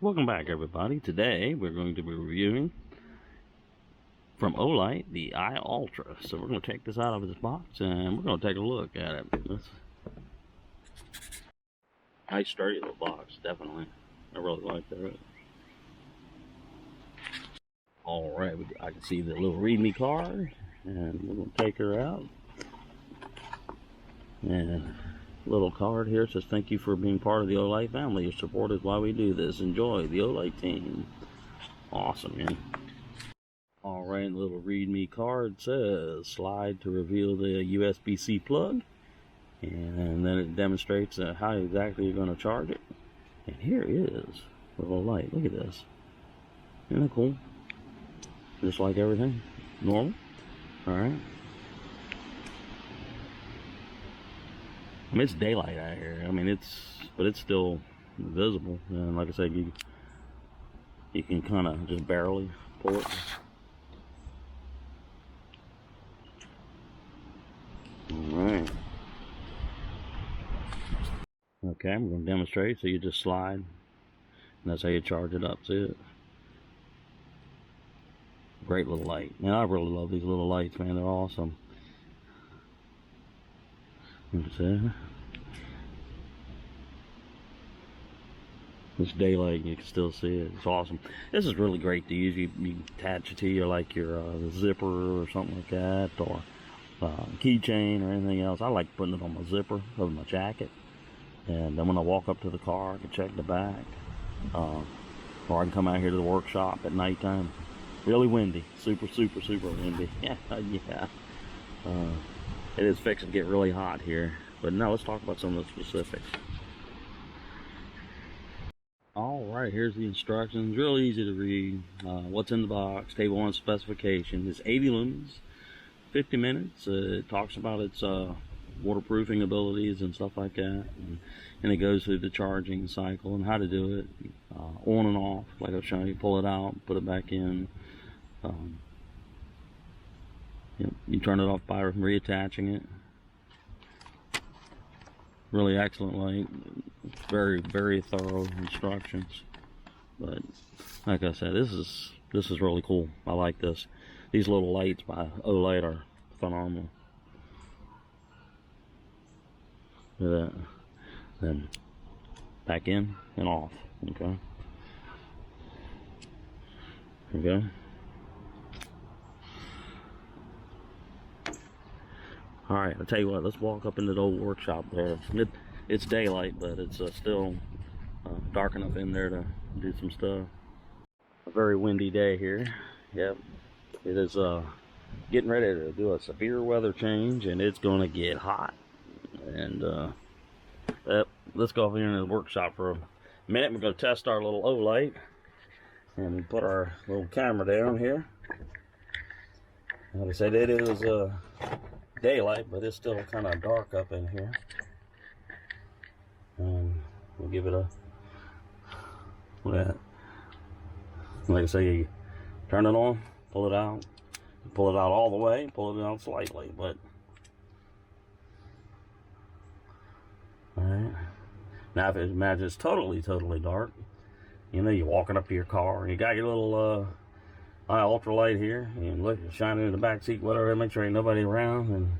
Welcome back, everybody. Today we're going to be reviewing from Olight the iUltra. So we're going to take this out of this box and we're going to take a look at it. Nice sturdy little box, definitely. I really like that. Alright, I can see the little readme card, and we're going to take her out. And little card here says, thank you for being part of the Olight family. Your support is why we do this. Enjoy, the Olight team. Awesome, man. Alright, little readme card says, slide to reveal the USB-C plug. And then it demonstrates how exactly you're going to charge it. And here is the little light. Look at this. Isn't that cool? Just like everything. Normal. Alright. I mean, it's daylight out here. I mean, but it's still visible. And like I said, you can kind of just barely pull it. Alright. Okay, I'm going to demonstrate. So you just slide, and that's how you charge it up. See it? Great little light. Man, I really love these little lights, man. They're awesome. See? It's daylight, you can still see it. It's awesome. This is really great to use. You attach it to your zipper or something like that, or keychain or anything else. I like putting it on my zipper of my jacket, and then when I walk up to the car, I can check the back, or I can come out here to the workshop at nighttime. Really windy, super windy. Yeah. It is fixing to get really hot here, but now let's talk about some of the specifics. Alright, here's the instructions. Real easy to read. What's in the box, table 1 specification. It's 80 lumens, 50 minutes. It talks about its waterproofing abilities and stuff like that. And it goes through the charging cycle and how to do it. On and off, like I was showing you. Pull it out, put it back in. You turn it off by reattaching it. Really excellent light. Very thorough instructions. But like I said, this is really cool. I like this. These little lights by Olight are phenomenal. Look at that. Then back in and off. Okay. There we go. Alright, I'll tell you what, let's walk up into the old workshop there. It's daylight, but it's still dark enough in there to do some stuff. A very windy day here. Yep, it is getting ready to do a severe weather change, and it's going to get hot. And let's go over here in the workshop for a minute. We're going to test our little Olight, and we put our little camera down here. Like I said, it is daylight, but it's still kind of dark up in here. We'll give it a look at. Like I say, you turn it on, pull it out all the way, pull it out slightly, but alright. Now if imagine it's totally dark, you know, you're walking up to your car and you got your little iUltra light here, and look, you're shining in the back seat, whatever, make sure ain't nobody around, and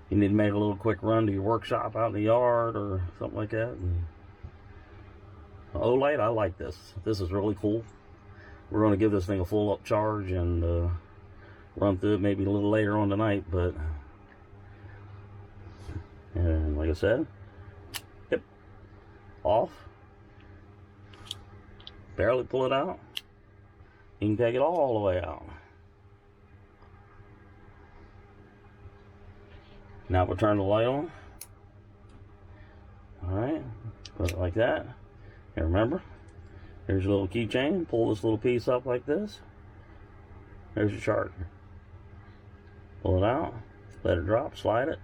you need to make a little quick run to your workshop out in the yard or something like that. And Olight, I like this. This is really cool. We're going to give this thing a full up charge and run through it maybe a little later on tonight, but and like I said, yep, off. Barely pull it out. You can take it all the way out. Now we'll turn the light on. Alright, put it like that. And remember, here's your little keychain. Pull this little piece up like this. There's your charger. Pull it out, let it drop, slide it.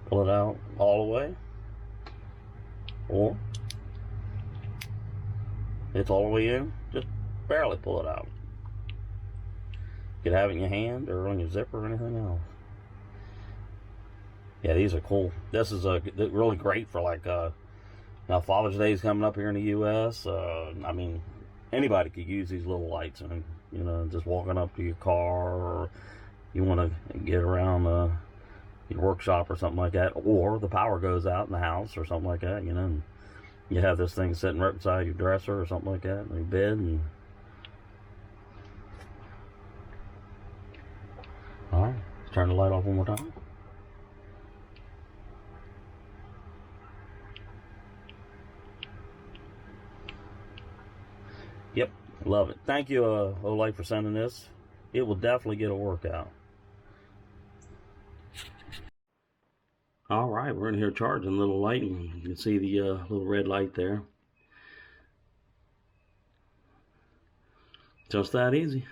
Pull it out all the way. Or it's all the way in, just barely pull it out. You can have it in your hand or on your zipper or anything else. Yeah, these are cool. This is really great for like now Father's Day is coming up here in the U.S. I mean, anybody could use these little lights, and you know, just walking up to your car, or you want to get around your workshop or something like that, or the power goes out in the house or something like that, you know, and you have this thing sitting right beside your dresser or something like that, in your bed. And all right, let's turn the light off one more time. Yep, love it. Thank you, Olay, for sending this. It will definitely get a workout. All right, we're in here charging a little light, and you can see the little red light there. Just that easy.